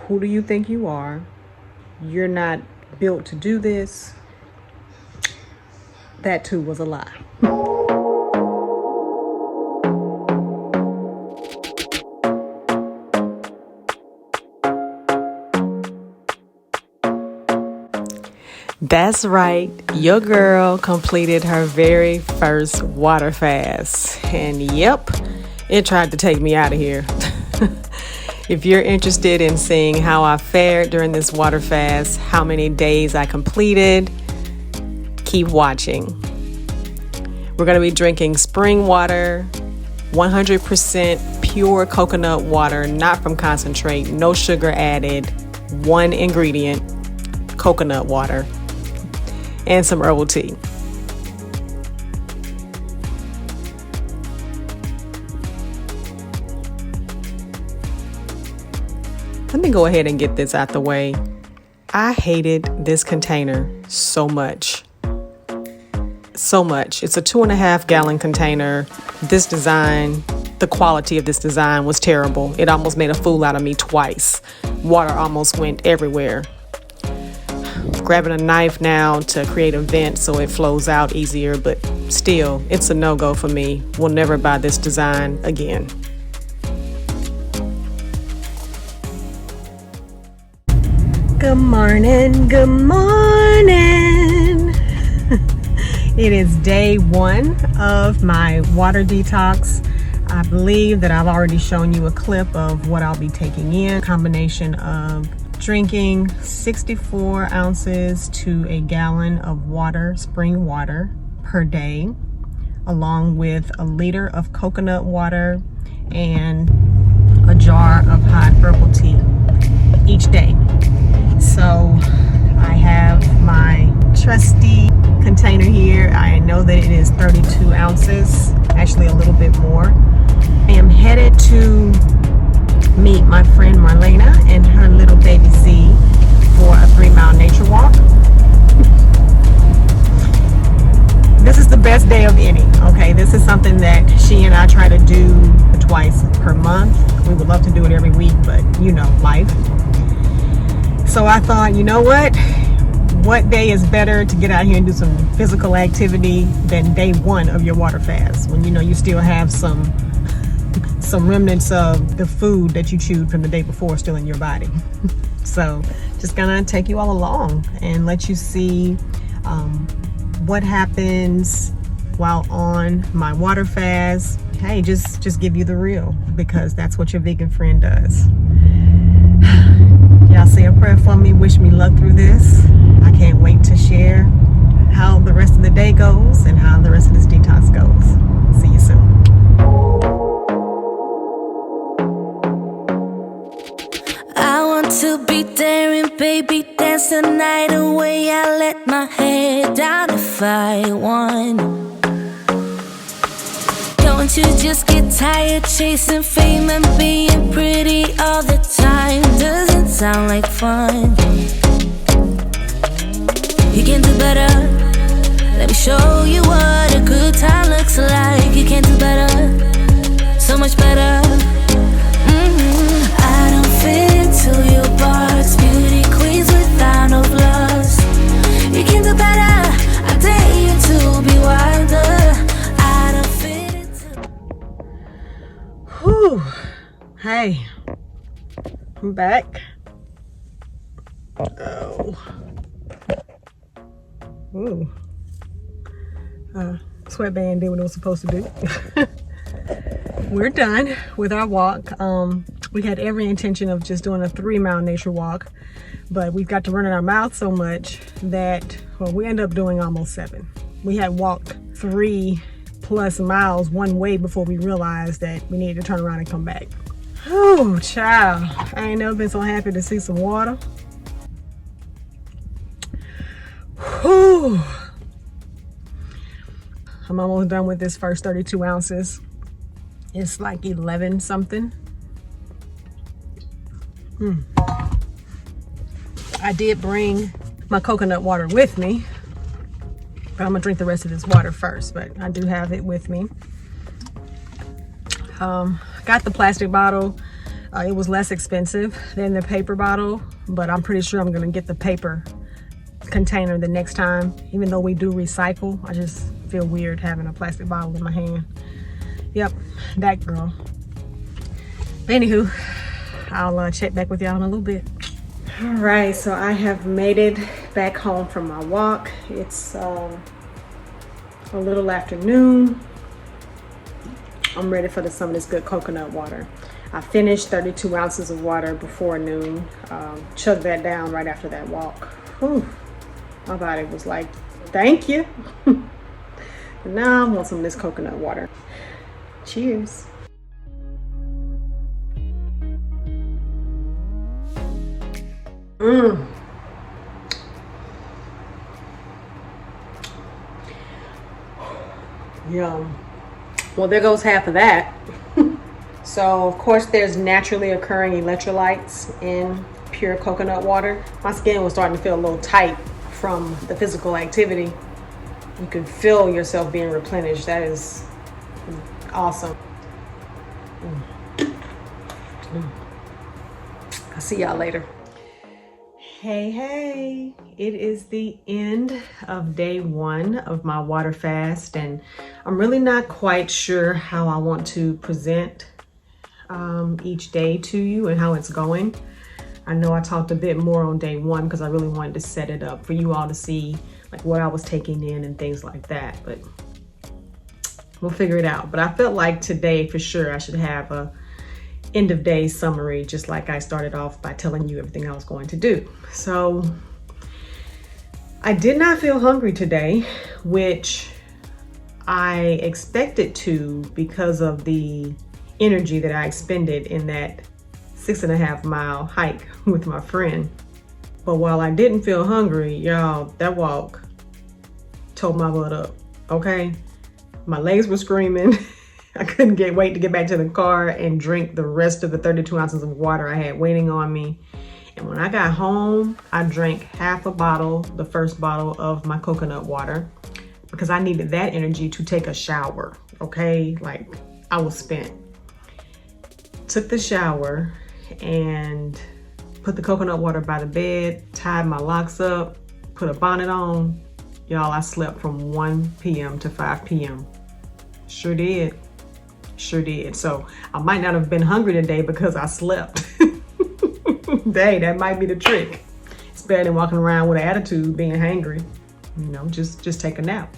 Who do you think you are? You're not built to do this. That too was a lie. That's right, your girl completed her very first water fast. And yep, it tried to take me out of here. If you're interested in seeing how I fared during this water fast, how many days I completed, keep watching. We're going to be drinking spring water, 100% pure coconut water, not from concentrate, no sugar added, one ingredient, coconut water, and some herbal tea. Let me go ahead and get this out the way. I hated this container so much. So much. It's a 2.5 gallon container. This design, the quality of this design was terrible. It almost made a fool out of me twice. Water almost went everywhere. Grabbing a knife now to create a vent so it flows out easier, but still, it's a no-go for me. We'll never buy this design again. Good morning, good morning. It is day 1 of my water detox. I believe that I've already shown you a clip of what I'll be taking in. A combination of drinking 64 ounces to a gallon of water, spring water per day, along with a liter of coconut water and a jar of hot herbal tea each day. So I have my trusty container here. I know that it is 32 ounces, actually a little bit more. I am headed to meet my friend Marlena and her little baby Z for a 3-mile nature walk. This is the best day of any, okay? This is something that she and I try to do twice per month. We would love to do it every week, but you know, life. So I thought, you know what day is better to get out here and do some physical activity than day 1 of your water fast, when you know you still have some remnants of the food that you chewed from the day before still in your body. So just gonna take you all along and let you see what happens while on my water fast. Hey, just give you the real, because that's what your vegan friend does. Y'all say a prayer for me, wish me luck through this. I can't wait to share how the rest of the day goes and how the rest of this detox goes. See you soon. I want to be daring, baby, dance the night away. I let my head down if I won. Don't you just get tired chasing fame and being pretty all the time? Doesn't sound like fun. You can do better. Let me show you what a good time looks like. You can do better, so much better. I don't fit into your box. Beauty queens without no flaws. You can do better. I dare you to be wilder. I don't fit into. Whew. Hey, I'm back. Oh. Ooh. Sweatband did what it was supposed to do. We're done with our walk. We had every intention of just doing a 3-mile nature walk, but we've got to run in our mouth so much that, well, we ended up doing almost 7. We had walked 3+ miles one way before we realized that we needed to turn around and come back. Oh, child. I ain't never been so happy to see some water. Whew. I'm almost done with this first 32 ounces. It's like 11 something. I did bring my coconut water with me, but I'm gonna drink the rest of this water first, but I do have it with me. Got the plastic bottle. It was less expensive than the paper bottle, but I'm pretty sure I'm gonna get the paper container the next time. Even though we do recycle, I just feel weird having a plastic bottle in my hand. Yep, that girl. But anywho, I'll check back with y'all in a little bit. All right, so I have made it back home from my walk. It's a little after noon. I'm ready for some of this good coconut water. I finished 32 ounces of water before noon. Chugged that down right after that walk. Whew. My body was like, thank you. Now I want some of this coconut water. Cheers. Yum. Well, there goes half of that. So, of course, there's naturally occurring electrolytes in pure coconut water. My skin was starting to feel a little tight from the physical activity. You can feel yourself being replenished. That is awesome. I'll see y'all later. Hey, it is the end of day 1 of my water fast, and I'm really not quite sure how I want to present each day to you and how it's going. I know I talked a bit more on day 1 because I really wanted to set it up for you all to see like what I was taking in and things like that, but we'll figure it out. But I felt like today for sure I should have a end of day summary, just like I started off by telling you everything I was going to do. So I did not feel hungry today, which I expected to because of the energy that I expended in that 6.5 mile hike with my friend. But while I didn't feel hungry, y'all, that walk tore my butt up, okay? My legs were screaming. I couldn't wait to get back to the car and drink the rest of the 32 ounces of water I had waiting on me. And when I got home, I drank half a bottle, the first bottle of my coconut water, because I needed that energy to take a shower, okay? Like, I was spent. Took the shower and put the coconut water by the bed, tied my locks up, put a bonnet on. Y'all, I slept from 1 p.m. to 5 p.m. Sure did. Sure did. So I might not have been hungry today because I slept. Dang, that might be the trick. It's better than walking around with an attitude, being hangry. You know, just take a nap.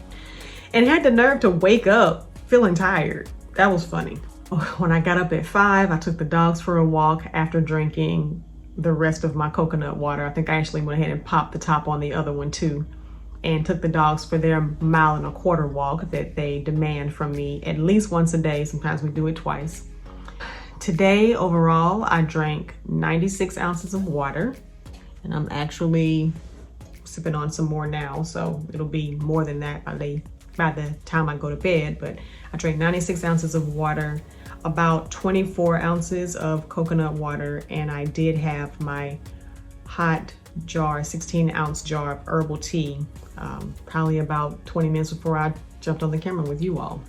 And had the nerve to wake up feeling tired. That was funny. When I got up at 5, I took the dogs for a walk after drinking the rest of my coconut water. I think I actually went ahead and popped the top on the other one too, and took the dogs for their 1.25 mile walk that they demand from me at least once a day. Sometimes we do it twice. Today, overall, I drank 96 ounces of water, and I'm actually sipping on some more now, so it'll be more than that by the time I go to bed. But I drank 96 ounces of water, about 24 ounces of coconut water, and I did have my hot jar, 16-ounce jar of herbal tea, probably about 20 minutes before I jumped on the camera with you all.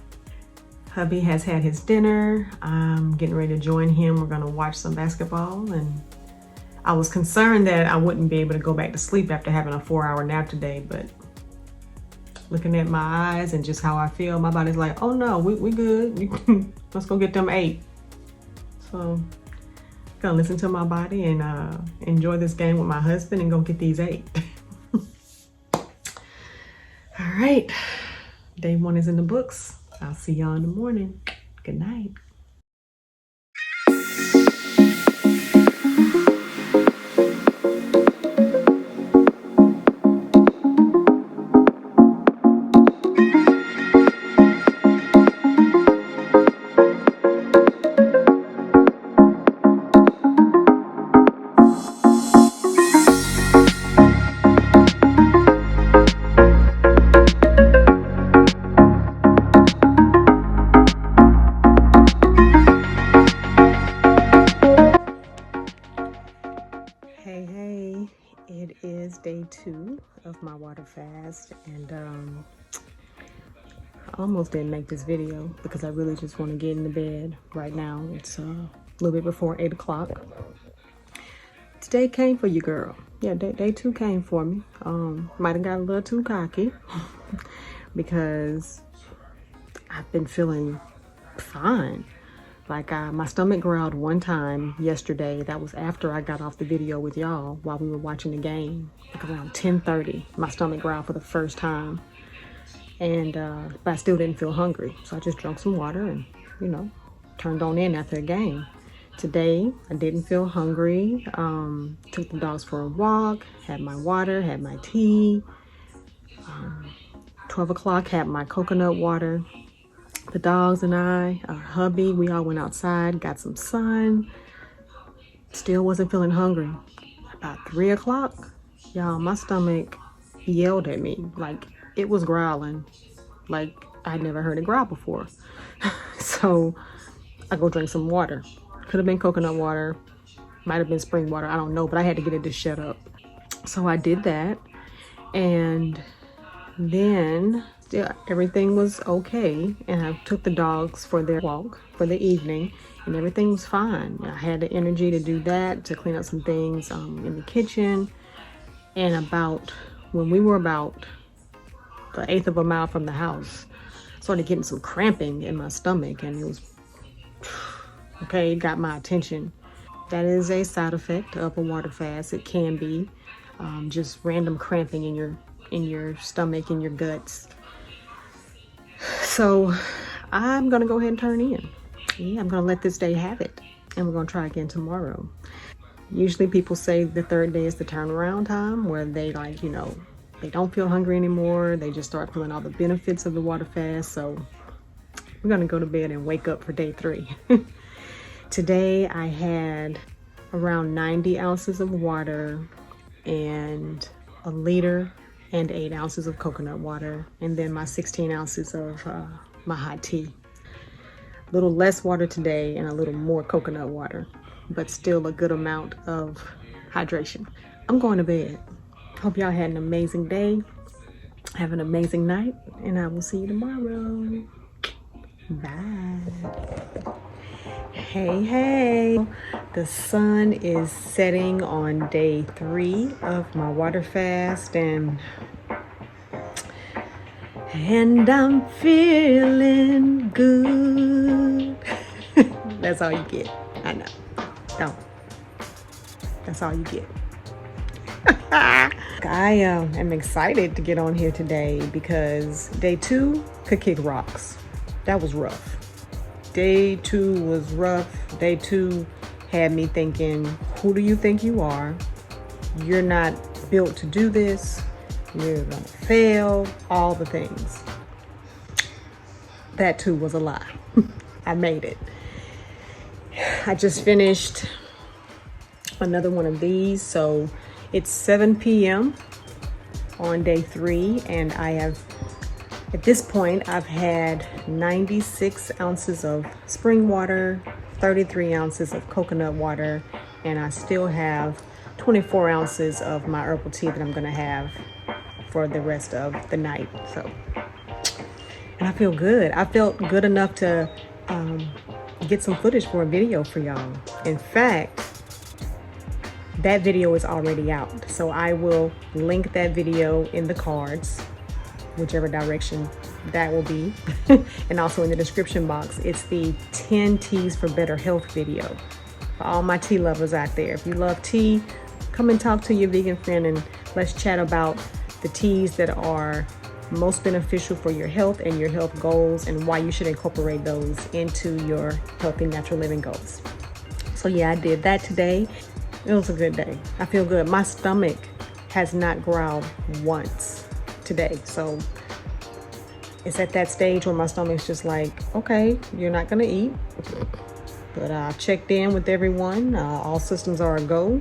Hubby has had his dinner. I'm getting ready to join him. We're gonna watch some basketball, and I was concerned that I wouldn't be able to go back to sleep after having a 4-hour nap today, but looking at my eyes and just how I feel, my body's like, oh no, we good. Let's go get them 8. So gonna listen to my body and enjoy this game with my husband and go get these 8. All right, day 1 is in the books. I'll see y'all in the morning. Good night. Hey, it is day 2 of my water fast, and I almost didn't make this video because I really just want to get into bed right now. It's a little bit before 8 o'clock. Today came for you, girl. Yeah, day 2 came for me. Might have got a little too cocky because I've been feeling fine. Like my stomach growled one time yesterday. That was after I got off the video with y'all while we were watching the game. Like around 10:30, my stomach growled for the first time. And but I still didn't feel hungry. So I just drank some water and, you know, turned on in after the game. Today, I didn't feel hungry. Took the dogs for a walk, had my water, had my tea. 12 o'clock, had my coconut water. The dogs and I, our hubby, we all went outside, got some sun. Still wasn't feeling hungry. About 3 o'clock, y'all, my stomach yelled at me. Like, it was growling. Like, I'd never heard it growl before. So, I go drink some water. Could have been coconut water, might have been spring water, I don't know, but I had to get it to shut up. So I did that, and then everything was okay, and I took the dogs for their walk for the evening, and everything was fine. I had the energy to do that, to clean up some things in the kitchen, and when we were about the 1/8 of a mile from the house, I started getting some cramping in my stomach, and it was okay, it got my attention. That is a side effect of a water fast. It can be just random cramping in your stomach, in your guts. So I'm gonna go ahead and turn in. Yeah, I'm gonna let this day have it, and we're gonna try again tomorrow. Usually people say the 3rd day is the turnaround time, where they they don't feel hungry anymore. They just start feeling all the benefits of the water fast. So we're gonna go to bed and wake up for day 3. Today I had around 90 ounces of water and 1 liter and 8 ounces of coconut water, and then my 16 ounces of my hot tea. A little less water today and a little more coconut water, but still a good amount of hydration. I'm going to bed. Hope y'all had an amazing day. Have an amazing night, and I will see you tomorrow. Bye. Hey, the sun is setting on day 3 of my water fast, and I'm feeling good. That's all you get. I know. Don't. That's all you get. I am excited to get on here today because day 2 could kick rocks. That was rough. Day 2 was rough. Day 2 had me thinking, who do you think you are? You're not built to do this. You're gonna fail, all the things. That too was a lie. I made it. I just finished another one of these. So it's 7 p.m. on day 3, and at this point, I've had 96 ounces of spring water, 33 ounces of coconut water, and I still have 24 ounces of my herbal tea that I'm gonna have for the rest of the night. So, and I feel good. I felt good enough to get some footage for a video for y'all. In fact, that video is already out. So I will link that video in the cards, whichever direction that will be, and also in the description box. It's the 10 teas for better health video for all my tea lovers out there. If you love tea, come and talk to your vegan friend, and let's chat about the teas that are most beneficial for your health and your health goals, and why you should incorporate those into your healthy natural living goals. So yeah, I did that today. It was a good day. I feel good. My stomach has not growled once today. So it's at that stage where my stomach's just like, okay, you're not gonna eat. But I checked in with everyone. All systems are a go.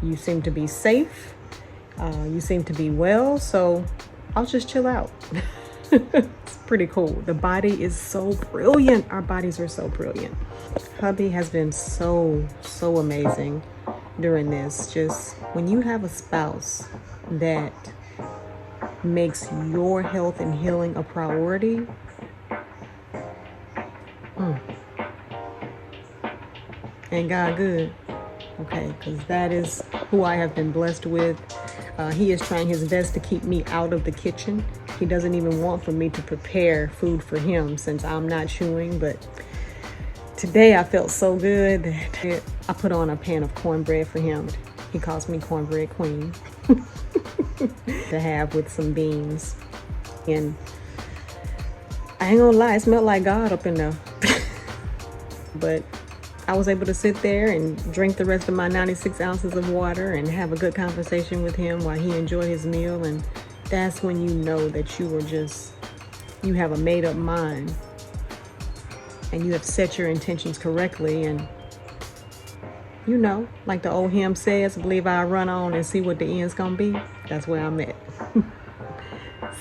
You seem to be safe. You seem to be well. So I'll just chill out. It's pretty cool. The body is so brilliant. Our bodies are so brilliant. Hubby has been so amazing during this. Just when you have a spouse that makes your health and healing a priority, Ain't God good? Okay, because that is who I have been blessed with. He is trying his best to keep me out of the kitchen. He doesn't even want for me to prepare food for him since I'm not chewing. But today I felt so good that I put on a pan of cornbread for him. He calls me Cornbread Queen to have with some beans. And I ain't gonna lie, it smelled like God up in there. But I was able to sit there and drink the rest of my 96 ounces of water and have a good conversation with him while he enjoyed his meal. And that's when you know that you have a made up mind and you have set your intentions correctly. And you know, like the old hymn says, believe I'll run on and see what the end's gonna be. That's where I'm at.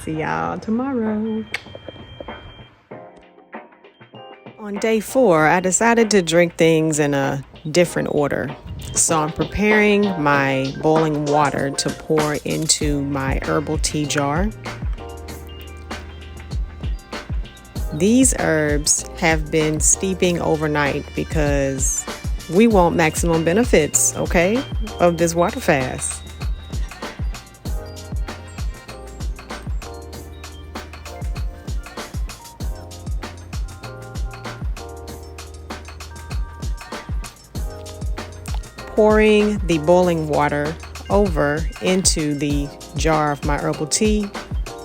See y'all tomorrow. On day 4, I decided to drink things in a different order. So I'm preparing my boiling water to pour into my herbal tea jar. These herbs have been steeping overnight because we want maximum benefits, okay, of this water fast. Pouring the boiling water over into the jar of my herbal tea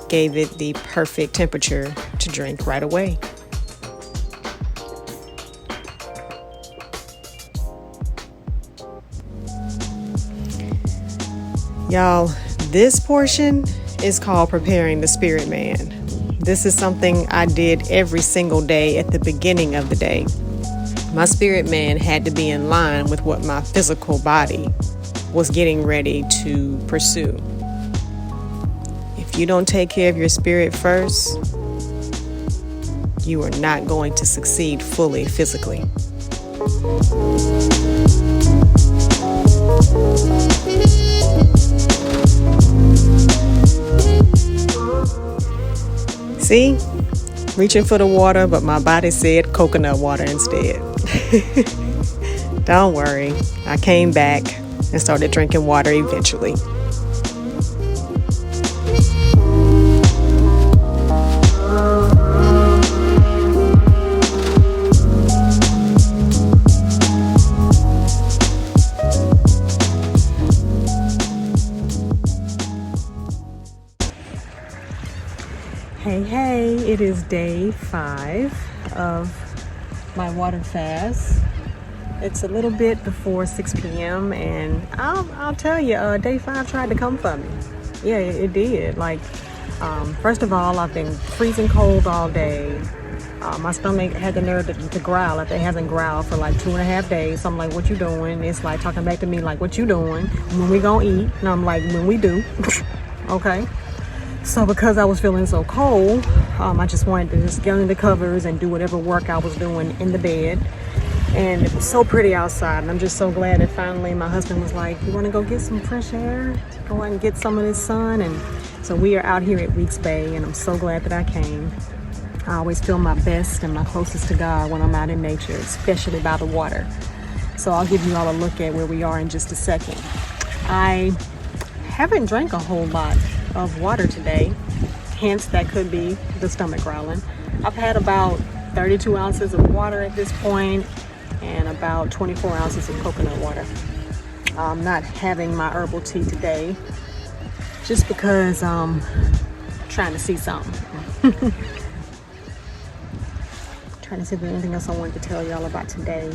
gave it the perfect temperature to drink right away. Y'all, this portion is called preparing the spirit man. This is something I did every single day at the beginning of the day. My spirit man had to be in line with what my physical body was getting ready to pursue. If you don't take care of your spirit first, you are not going to succeed fully physically. See? Reaching for the water, but my body said coconut water instead. Don't worry, I came back and started drinking water eventually. Hey, it is day 5 of my water fast. It's a little bit before 6 p.m. and I'll tell you, day 5 tried to come for me. Yeah, it did. Like, first of all, I've been freezing cold all day. My stomach had the nerve to growl if it hasn't growled for like 2.5 days. So I'm like, what you doing? It's like talking back to me like, what you doing? When we gonna eat? And I'm like, when we do. Okay. So because I was feeling so cold, I just wanted to just get under the covers and do whatever work I was doing in the bed. And it was so pretty outside, and I'm just so glad that finally my husband was like, you want to go get some fresh air? Go out and get some of this sun. And so we are out here at Weeks Bay, and I'm so glad that I came. I always feel my best and my closest to God when I'm out in nature, especially by the water. So I'll give you all a look at where we are in just a second. I haven't drank a whole lot of water today, hence that could be the stomach growling. I've had about 32 ounces of water at this point and about 24 ounces of coconut water. I'm not having my herbal tea today just because I'm trying to see something. Trying to see if there's anything else I wanted to tell y'all about today.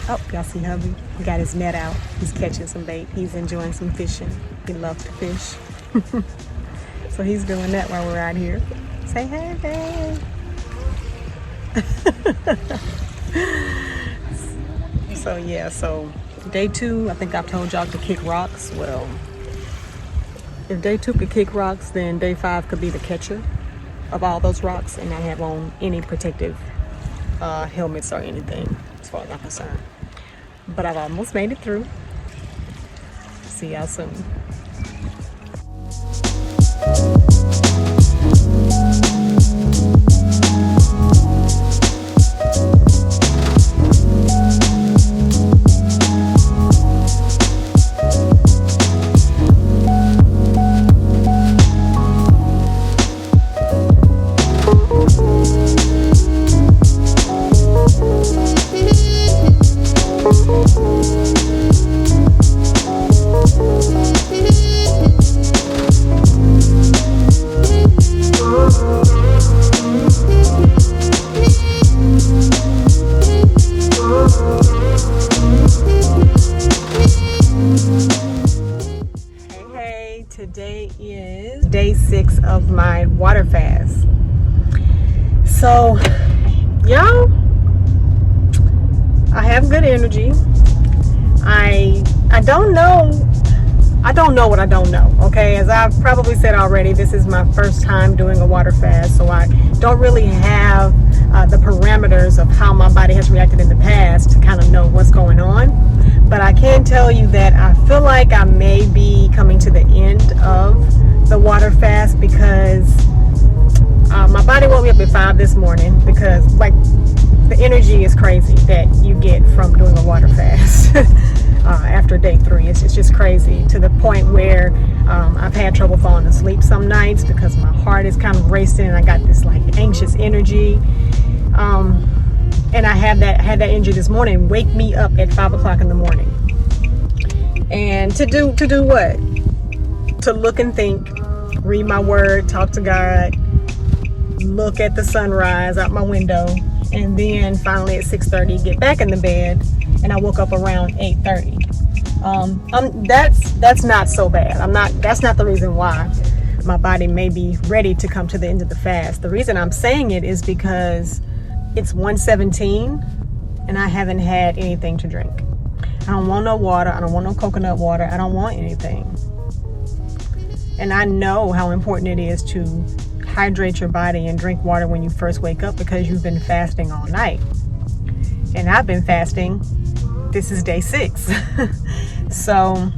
Oh, y'all see hubby? He got his net out. He's catching some bait. He's enjoying some fishing. He loves to fish. So he's doing that while we're out here. Say hey, babe. So day 2, I think I've told y'all to kick rocks. Well, if day 2 could kick rocks, then day 5 could be the catcher of all those rocks and not have on any protective helmets or anything as far as I'm concerned. But I've almost made it through. See y'all soon. Today is day 6 of my water fast. So, y'all, I have good energy. I don't know what I don't know, okay? As I've probably said already, this is my first time doing a water fast, so I don't really have the parameters of how my body has reacted in the past to kind of know what's going on. But I can tell you that I feel like I may be coming to the end of the water fast because my body woke me up at 5 this morning because, like, the energy is crazy that you get from doing a water fast after day 3. It's just crazy to the point where I've had trouble falling asleep some nights because my heart is kind of racing and I got this like anxious energy. And I had that energy this morning wake me up at 5 o'clock in the morning. And to do what? To look and think, read my word, talk to God, look at the sunrise out my window, and then finally at 6:30 get back in the bed. And I woke up around 8:30. That's not so bad. That's not the reason why my body may be ready to come to the end of the fast. The reason I'm saying it is because it's 1:17 and I haven't had anything to drink. I don't want no water. I don't want no coconut water. I don't want anything. And I know how important it is to hydrate your body and drink water when you first wake up because you've been fasting all night. And I've been fasting. This is day 6. So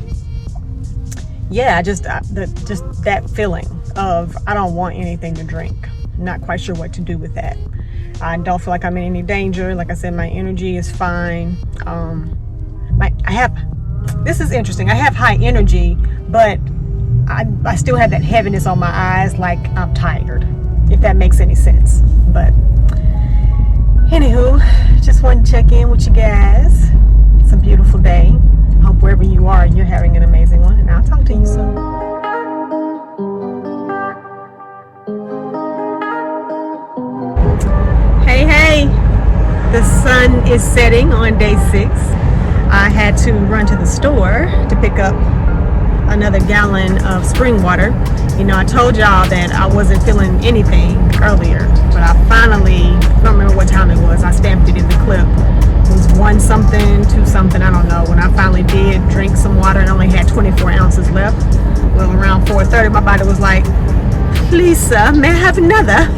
yeah, just that feeling of I don't want anything to drink. Not quite sure what to do with that. I don't feel like I'm in any danger. Like I said, my energy is fine. This is interesting. I have high energy, but I still have that heaviness on my eyes, like I'm tired, if that makes any sense. But anywho, just wanted to check in with you guys. It's a beautiful day. Hope wherever you are, you're having an amazing one, and I'll talk to you soon. Hey, the sun is setting on day 6. I had to run to the store to pick up another gallon of spring water. You know, I told y'all that I wasn't feeling anything earlier, but I finally, I don't remember what time it was, I stamped it in the clip. It was 1 something, 2 something, I don't know. When I finally did drink some water and only had 24 ounces left, well, around 4:30, my body was like, please sir, may I have another?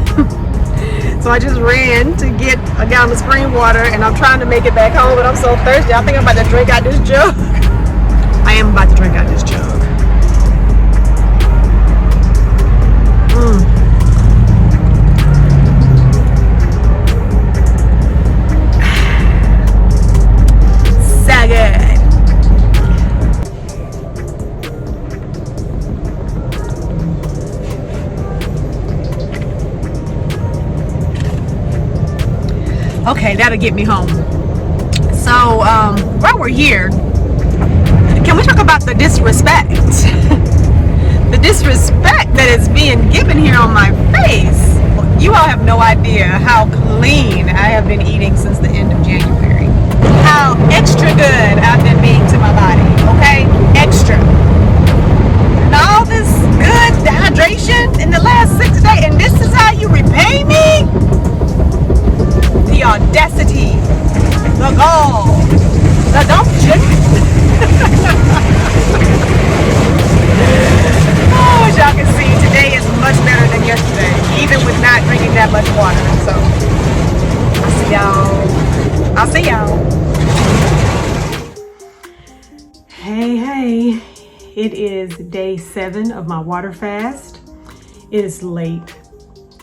So I just ran to get a gallon of spring water, and I'm trying to make it back home, but I'm so thirsty. I think I'm about to drink out this jug. I am about to drink out this jug. So good. Okay, that'll get me home. So, while we're here, can we talk about the disrespect? The disrespect that is being given here on my face. You all have no idea how clean I have been eating since the end of January. How extra good I've been being to my body, okay? Extra. And all this good hydration in the last 6 days, and this is how you repay me? The audacity, the gall, the gumption. Oh, as y'all can see, today is much better than yesterday, even with not drinking that much water. So, I'll see y'all. Hey, it is day 7 of my water fast. It is late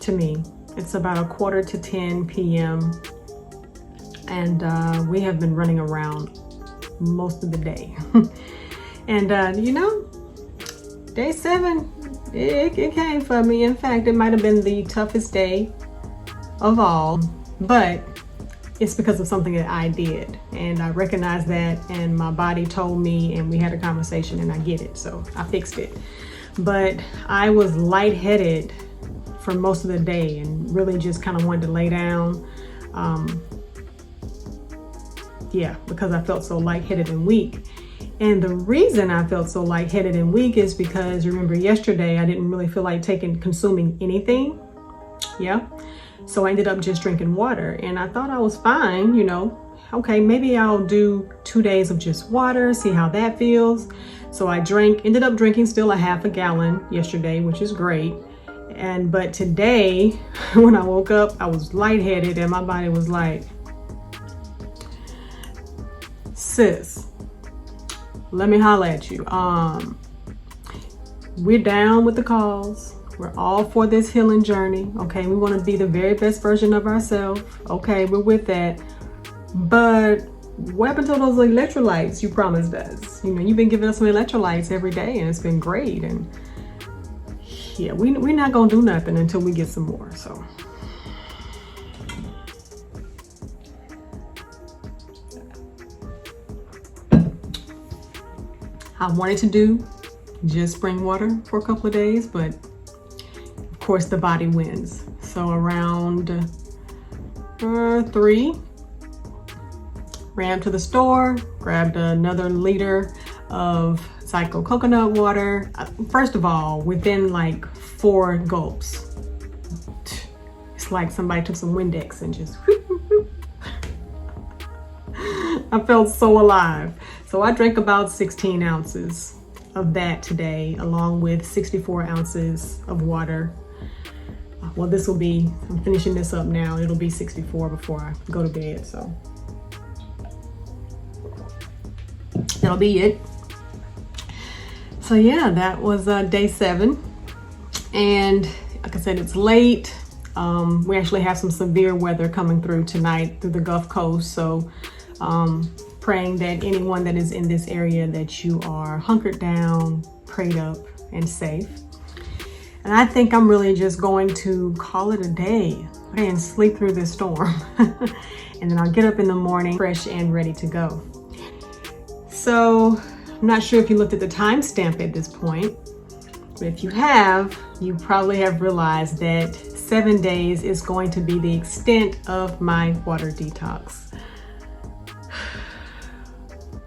to me. It's about 9:45 p.m. and we have been running around most of the day. And you know, day 7, it came for me. In fact, it might have been the toughest day of all, but it's because of something that I did, and I recognized that, and my body told me, and we had a conversation, and I get it, so I fixed it. But I was lightheaded for most of the day and really just kind of wanted to lay down. Yeah, because I felt so lightheaded and weak. And the reason I felt so lightheaded and weak is because, remember yesterday, I didn't really feel like consuming anything. Yeah. So I ended up just drinking water, and I thought I was fine, you know. Okay, maybe I'll do 2 days of just water, see how that feels. So I ended up drinking still a half a gallon yesterday, which is great. But today, when I woke up, I was lightheaded and my body was like, sis, let me holler at you. We're down with the cause. We're all for this healing journey. Okay, we want to be the very best version of ourselves. Okay, we're with that. But what happened to those electrolytes you promised us? You know, you've been giving us some electrolytes every day and it's been great. And yeah, we're not gonna do nothing until we get some more. So I wanted to do just spring water for a couple of days, but of course the body wins. So around 3, ran to the store, grabbed another liter of Zico coconut water. First of all, within like 4 gulps, it's like somebody took some Windex and just I felt so alive. So I drank about 16 ounces of that today, along with 64 ounces of water. Well, I'm finishing this up now. It'll be 64 before I go to bed, so that'll be it. So yeah, that was day 7. And like I said, it's late. We actually have some severe weather coming through tonight through the Gulf Coast. So praying that anyone that is in this area, that you are hunkered down, prayed up, and safe. And I think I'm really just going to call it a day and sleep through this storm. And then I'll get up in the morning fresh and ready to go. So I'm not sure if you looked at the timestamp at this point, but if you have, you probably have realized that 7 days is going to be the extent of my water detox.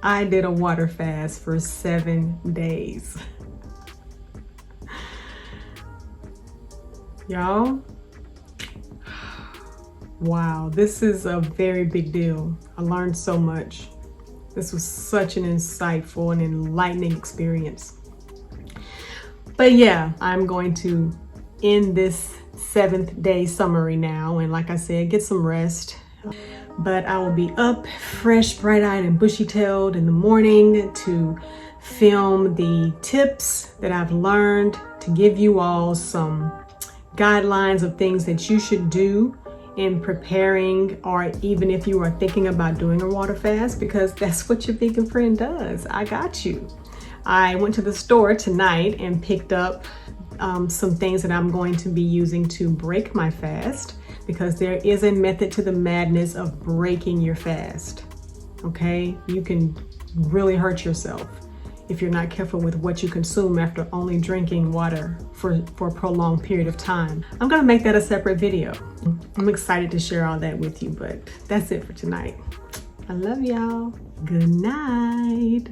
I did a water fast for 7 days. Y'all, wow, this is a very big deal. I learned so much. This was such an insightful and enlightening experience. But yeah, I'm going to end this 7th day summary now. And like I said, get some rest. But I will be up fresh, bright-eyed and bushy-tailed in the morning to film the tips that I've learned, to give you all some guidelines of things that you should do in preparing, or even if you are thinking about doing a water fast, because that's what your vegan friend does. I got you. I went to the store tonight and picked up some things that I'm going to be using to break my fast, because there is a method to the madness of breaking your fast. Okay, you can really hurt yourself if you're not careful with what you consume after only drinking water for a prolonged period of time. I'm gonna make that a separate video. I'm excited to share all that with you, but that's it for tonight. I love y'all. Good night.